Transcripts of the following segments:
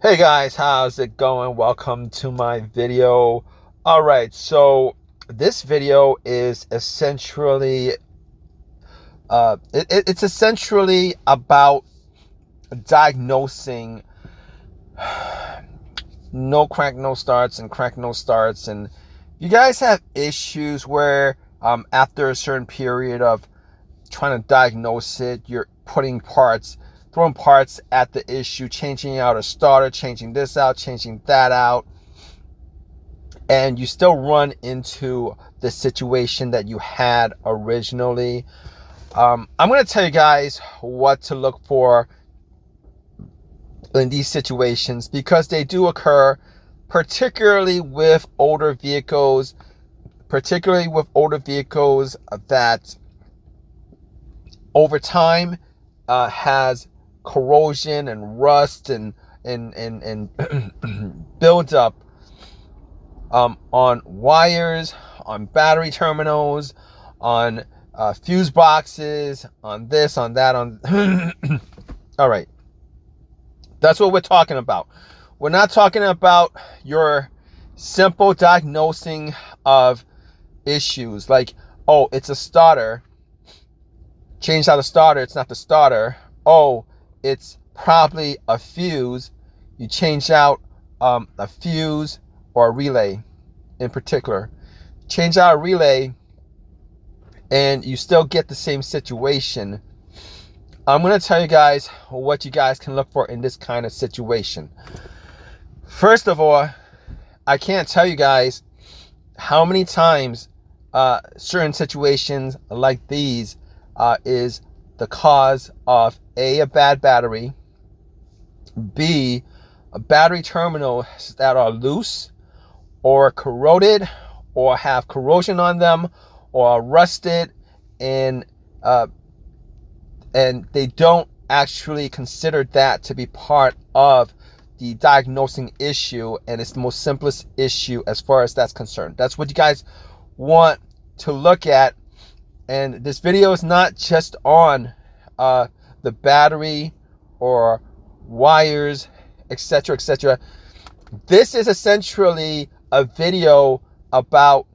Hey guys, how's it going? Welcome to my video. All right, so this video is essentially it's essentially about diagnosing no crank no starts and crank no starts. And you guys have issues where after a certain period of trying to diagnose it, you're throwing parts at the issue, changing out a starter, changing this out, changing that out, and you still run into the situation that you had originally. I'm going to tell you guys what to look for in these situations because they do occur, particularly with older vehicles, that over time has corrosion and rust and build up on wires, on battery terminals, on fuse boxes, on this, on that, on all right, that's what we're talking about. We're not talking about your simple diagnosing of issues like, oh, it's a starter, change out the starter, it's not the starter. Oh, it's probably a fuse, you change out a fuse or a relay. In particular, change out a relay and you still get the same situation. I'm going to tell you guys what you guys can look for in this kind of situation. First of all, I can't tell you guys how many times certain situations like these is the cause of a bad battery, B, a battery terminals that are loose or corroded or have corrosion on them or are rusted, and they don't actually consider that to be part of the diagnosing issue, and it's the most simplest issue as far as that's concerned. That's what you guys want to look at. And this video is not just on the battery or wires, etc., etc. This is essentially a video about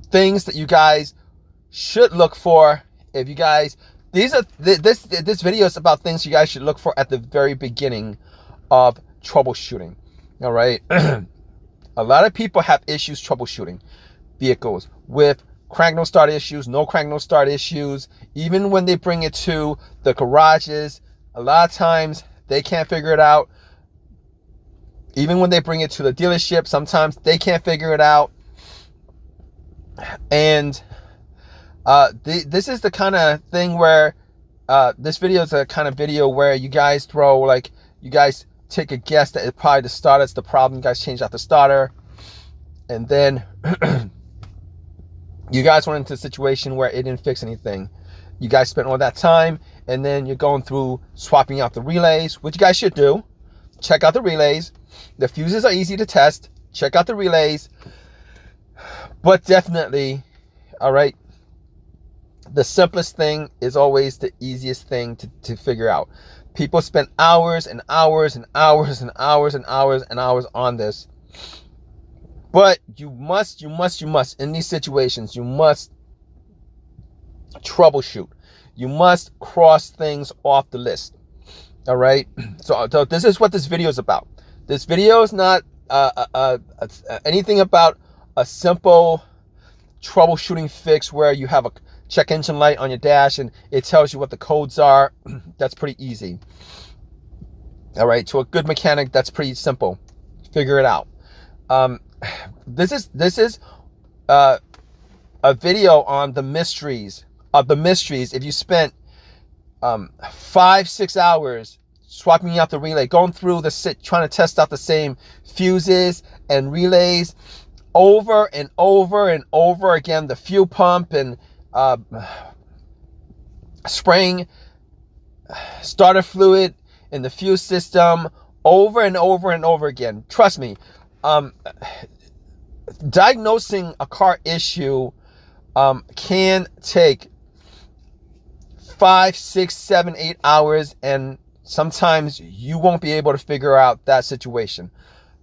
things that you guys should look for. If you guys, this video is about things you guys should look for at the very beginning of troubleshooting. All right, a lot of people have issues troubleshooting vehicles with crank no start issues, no crank no start issues. Even when they bring it to the garages, a lot of times they can't figure it out. Even when they bring it to the dealership, sometimes they can't figure it out. And this is the kind of thing where this video is a kind of video where you guys you guys take a guess that it's probably the starter that's the problem. You guys change out the starter, and then you guys went into a situation where it didn't fix anything. You guys spent all that time, and then you're going through swapping out the relays, which you guys should do. Check out the relays. The fuses are easy to test. Check out the relays. But definitely, all right, the simplest thing is always the easiest thing to figure out. People spend hours and hours and hours and hours and hours and hours on this. But you must, in these situations, you must troubleshoot. You must cross things off the list. All right. So this is what this video is about. This video is not anything about a simple troubleshooting fix where you have a check engine light on your dash and it tells you what the codes are. That's pretty easy. All right. To a good mechanic, that's pretty simple. Figure it out. This is a video on the mysteries of the mysteries. If you spent 5-6 hours swapping out the relay, going through trying to test out the same fuses and relays over and over and over again, the fuel pump and spraying starter fluid in the fuse system over and over and over again. Trust me, diagnosing a car issue can take 5, 6, 7, 8 hours, and sometimes you won't be able to figure out that situation.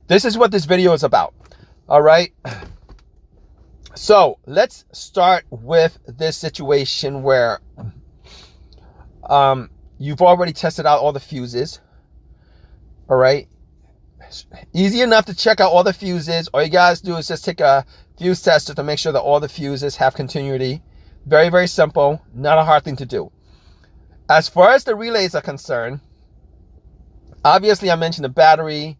This is what this video is about. All right. So let's start with this situation where you've already tested out all the fuses. All right. Easy enough to check out all the fuses. All you guys do is just take a fuse tester to make sure that all the fuses have continuity. Very, very simple. Not a hard thing to do. As far as the relays are concerned, obviously I mentioned the battery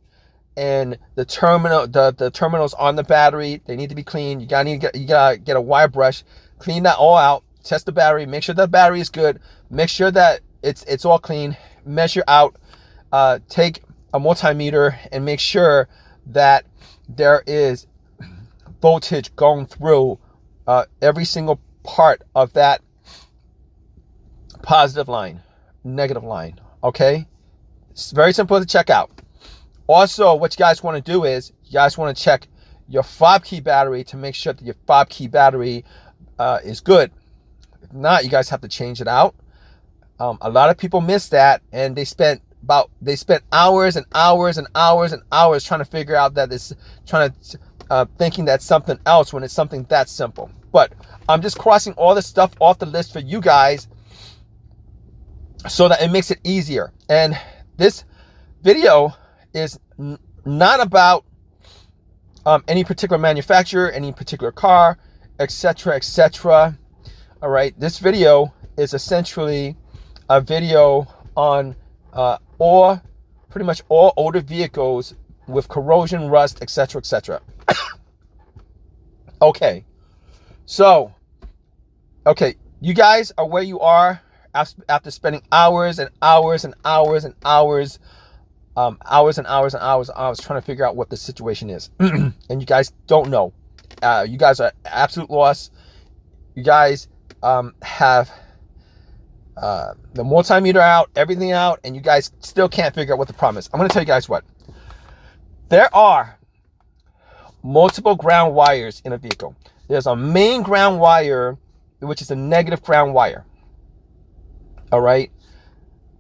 and the terminal, the terminals on the battery, they need to be cleaned. You gotta get a wire brush, clean that all out, test the battery, make sure the battery is good, make sure that it's all clean, measure out, take a multimeter and make sure that there is voltage going through every single part of that positive line, negative line. Okay, it's very simple to check out. Also, what you guys want to do is you guys want to check your fob key battery to make sure that your fob key battery is good. If not, you guys have to change it out. A lot of people miss that, and they spent hours and hours and hours and hours trying to figure out that it's thinking that's something else when it's something that simple. But I'm just crossing all this stuff off the list for you guys so that it makes it easier. And this video is not about any particular manufacturer, any particular car, etc., etc. All right, this video is essentially a video on pretty much all older vehicles with corrosion, rust, etc., etc. Okay, so you guys are where you are after spending hours and hours and hours and hours trying to figure out what the situation is. And you guys don't know. You guys are absolute loss. You guys have the multimeter out, everything out, and you guys still can't figure out what the problem is. I'm going to tell you guys what. There are multiple ground wires in a vehicle. There's a main ground wire, which is a negative ground wire. All right.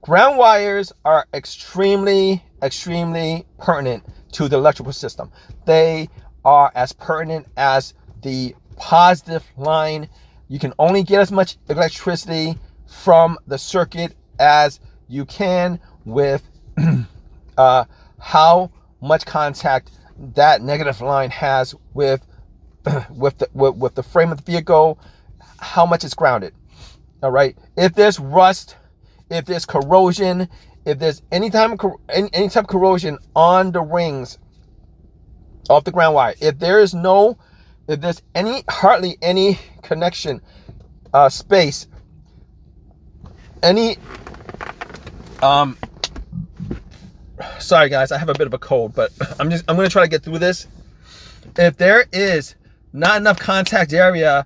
Ground wires are extremely pertinent to the electrical system. They are as pertinent as the positive line. You can only get as much electricity from the circuit as you can with how much contact that negative line has with the frame of the vehicle, how much it's grounded. All right. If there's rust, if there's corrosion, if there's any type of corrosion on the rings of the ground wire, if there's hardly any connection space, sorry guys, I have a bit of a cold, but I'm going to try to get through this. If there is not enough contact area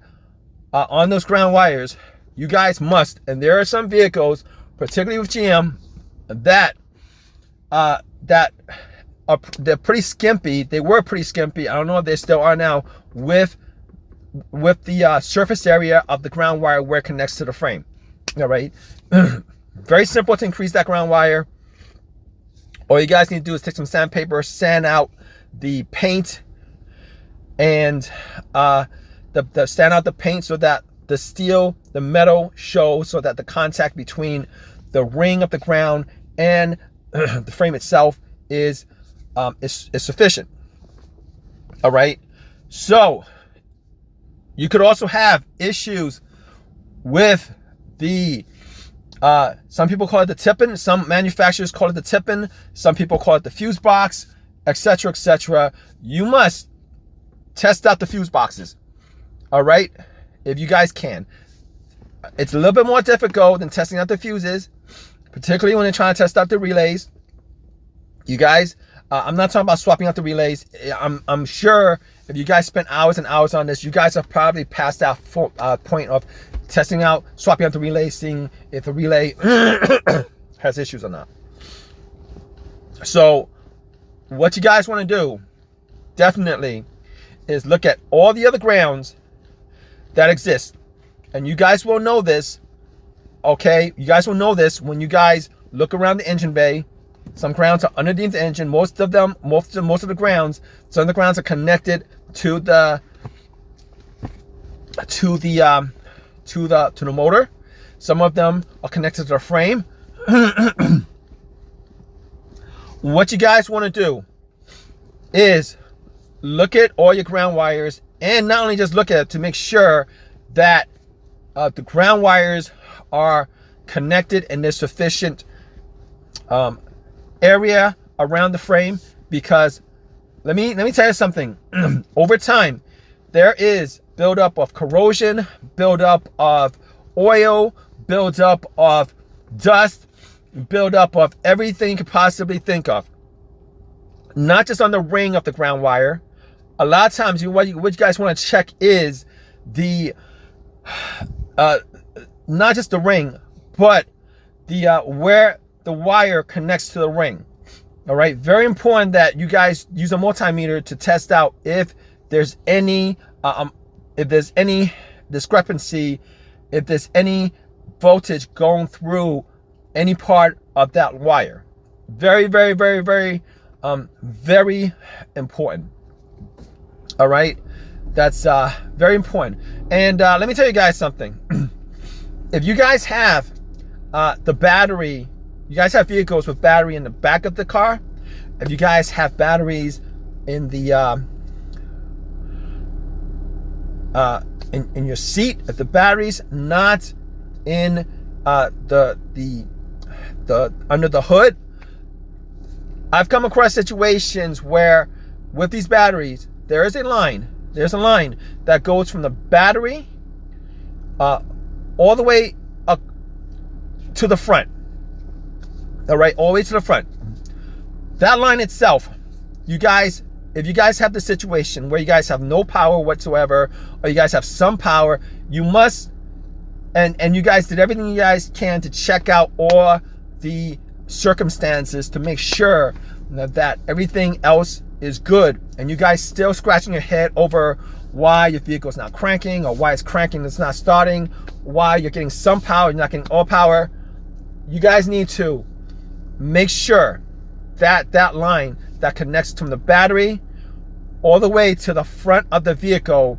on those ground wires, you guys must, and there are some vehicles, particularly with GM, that they're pretty skimpy. They were pretty skimpy. I don't know if they still are now with the surface area of the ground wire where it connects to the frame. All right. Very simple to increase that ground wire. All you guys need to do is take some sandpaper, sand out the paint, and sand out the paint so that the metal shows, so that the contact between the ring of the ground and the frame itself is sufficient. All right. So you could also have issues with the some people call it the tipping, some manufacturers call it the tipping, some people call it the fuse box, etc., etc. You must test out the fuse boxes. All right, if you guys can. It's a little bit more difficult than testing out the fuses, particularly when you're trying to test out the relays. You guys, I'm not talking about swapping out the relays. I'm sure if you guys spent hours and hours on this, you guys have probably passed that point of testing out, swapping out the relay, seeing if the relay has issues or not. So what you guys want to do definitely is look at all the other grounds that exist. And you guys will know this, okay? You guys will know this when you guys look around the engine bay. Some grounds are underneath the engine. Most of the grounds, some of the grounds are connected to the motor. Some of them are connected to the frame. What you guys want to do is look at all your ground wires, and not only just look at it, to make sure that the ground wires are connected and there's sufficient area around the frame. Because let me tell you something. Over time, there is buildup of corrosion, buildup of oil, buildup of dust, buildup of everything you could possibly think of. Not just on the ring of the ground wire. A lot of times, what you guys want to check is the not just the ring, but the where the wire connects to the ring. All right, very important that you guys use a multimeter to test out if there's any discrepancy, if there's any voltage going through any part of that wire. Very, very, very, very, very important. All right, that's very important. And let me tell you guys something. If you guys have the battery, you guys have vehicles with battery in the back of the car. If you guys have batteries in the in your seat, if the battery's not in the under the hood, I've come across situations where with these batteries, there's a line that goes from the battery all the way up to the front. All right, all the way to the front. That line itself, if you guys have the situation where you guys have no power whatsoever, or you guys have some power, you must, and you guys did everything you guys can to check out all the circumstances to make sure that everything else is good, and you guys still scratching your head over why your vehicle's not cranking, or why it's cranking, it's not starting, why you're getting some power, you're not getting all power. You guys need to make sure that that line that connects from the battery all the way to the front of the vehicle,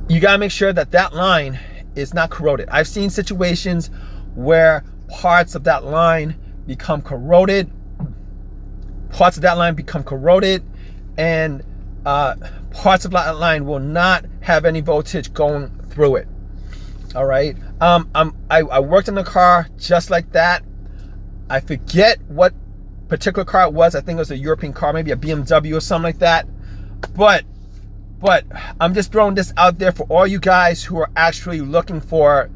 you gotta make sure that that line is not corroded. I've seen situations where parts of that line become corroded, and parts of that line will not have any voltage going through it. All right, I worked in a car just like that. I forget what particular car it was. I think it was a European car, maybe a BMW or something like that. But I'm just throwing this out there for all you guys who are actually looking for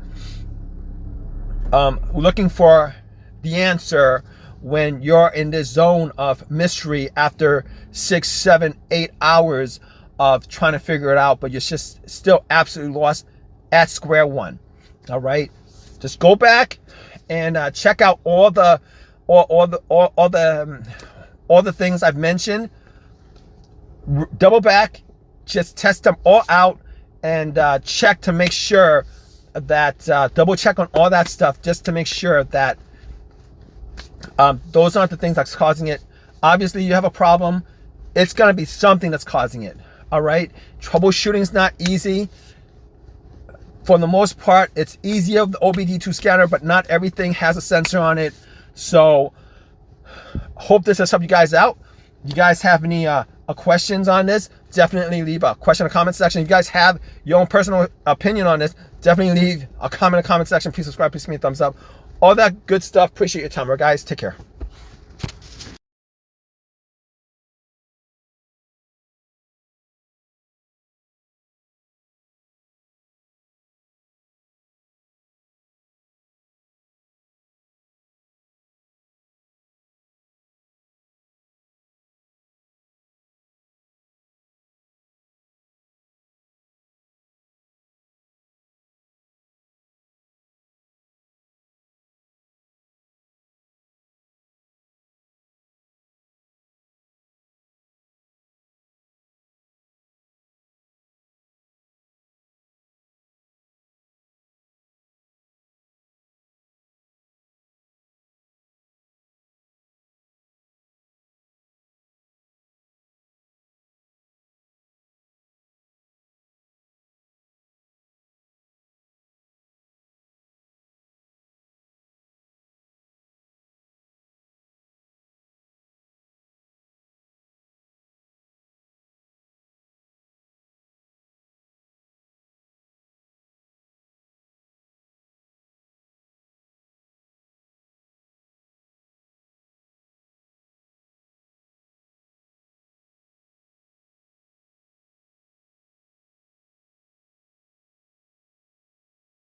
the answer when you're in this zone of mystery after 6, 7, 8 hours of trying to figure it out, but you're just still absolutely lost at square one. All right, just go back and check out all the things I've mentioned. Double back, just test them all out, and check to make sure that double check on all that stuff, just to make sure that those aren't the things that's causing it. Obviously, you have a problem, it's going to be something that's causing it. All right, troubleshooting is not easy. For the most part, it's easier with the OBD2 scanner, but not everything has a sensor on it. So hope this has helped you guys out. You guys have any questions on this, definitely leave a question in the comment section. If you guys have your own personal opinion on this, definitely leave a comment in the comment section. Please subscribe, please give me a thumbs up, all that good stuff. Appreciate your time, guys. Take care.